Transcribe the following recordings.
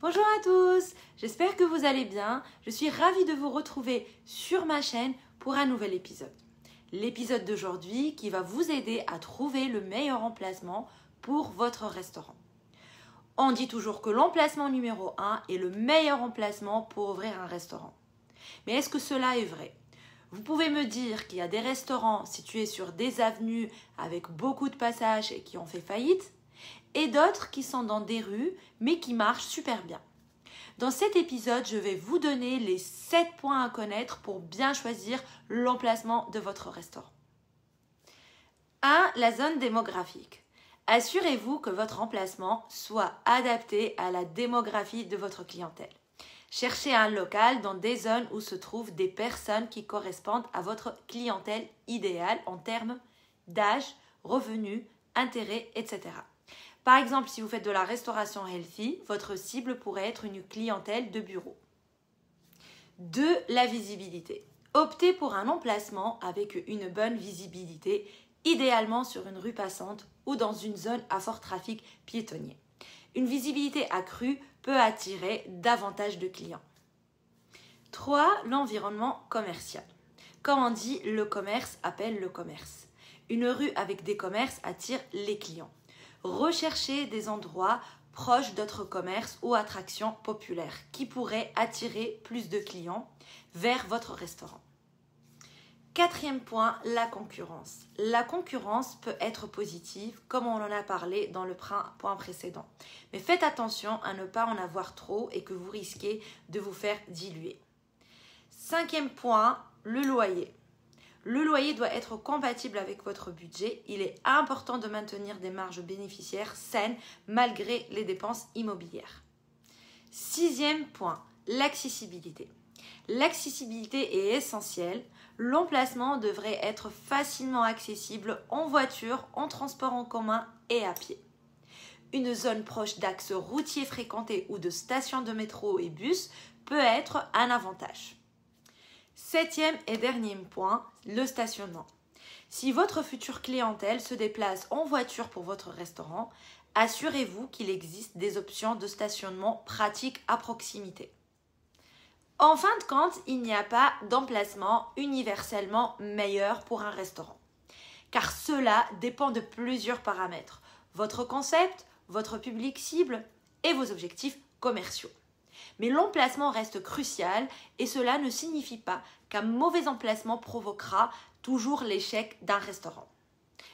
Bonjour à tous, j'espère que vous allez bien. Je suis ravie de vous retrouver sur ma chaîne pour un nouvel épisode. L'épisode d'aujourd'hui qui va vous aider à trouver le meilleur emplacement pour votre restaurant. On dit toujours que l'emplacement numéro 1 est le meilleur emplacement pour ouvrir un restaurant. Mais est-ce que cela est vrai? Vous pouvez me dire qu'il y a des restaurants situés sur des avenues avec beaucoup de passages et qui ont fait faillite, et d'autres qui sont dans des rues mais qui marchent super bien. Dans cet épisode, je vais vous donner les 7 points à connaître pour bien choisir l'emplacement de votre restaurant. 1. La zone démographique. Assurez-vous que votre emplacement soit adapté à la démographie de votre clientèle. Cherchez un local dans des zones où se trouvent des personnes qui correspondent à votre clientèle idéale en termes d'âge, revenus, intérêts, etc. Par exemple, si vous faites de la restauration healthy, votre cible pourrait être une clientèle de bureau. 2. La visibilité. Optez pour un emplacement avec une bonne visibilité, idéalement sur une rue passante ou dans une zone à fort trafic piétonnier. Une visibilité accrue peut attirer davantage de clients. 3. L'environnement commercial. Comme on dit, le commerce appelle le commerce. Une rue avec des commerces attire les clients. Recherchez des endroits proches d'autres commerces ou attractions populaires qui pourraient attirer plus de clients vers votre restaurant. 4e point, la concurrence. La concurrence peut être positive, comme on en a parlé dans le point précédent. Mais faites attention à ne pas en avoir trop et que vous risquez de vous faire diluer. 5e point, le loyer. Le loyer doit être compatible avec votre budget. Il est important de maintenir des marges bénéficiaires saines malgré les dépenses immobilières. 6e point, l'accessibilité. L'accessibilité est essentielle. L'emplacement devrait être facilement accessible en voiture, en transport en commun et à pied. Une zone proche d'axes routiers fréquentés ou de stations de métro et bus peut être un avantage. 7e et dernier point, le stationnement. Si votre future clientèle se déplace en voiture pour votre restaurant, assurez-vous qu'il existe des options de stationnement pratiques à proximité. En fin de compte, il n'y a pas d'emplacement universellement meilleur pour un restaurant, car cela dépend de plusieurs paramètres, votre concept, votre public cible et vos objectifs commerciaux. Mais l'emplacement reste crucial et cela ne signifie pas qu'un mauvais emplacement provoquera toujours l'échec d'un restaurant.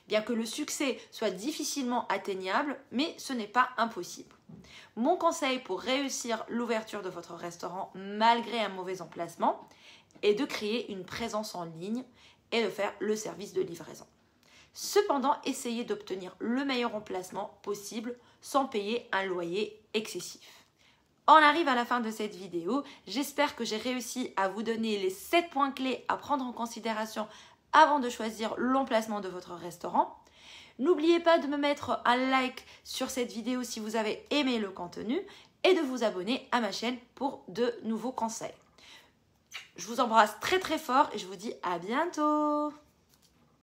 Bien que le succès soit difficilement atteignable, mais ce n'est pas impossible. Mon conseil pour réussir l'ouverture de votre restaurant malgré un mauvais emplacement est de créer une présence en ligne et de faire le service de livraison. Cependant, essayez d'obtenir le meilleur emplacement possible sans payer un loyer excessif. On arrive à la fin de cette vidéo. J'espère que j'ai réussi à vous donner les 7 points clés à prendre en considération avant de choisir l'emplacement de votre restaurant. N'oubliez pas de me mettre un like sur cette vidéo si vous avez aimé le contenu et de vous abonner à ma chaîne pour de nouveaux conseils. Je vous embrasse très très fort et je vous dis à bientôt.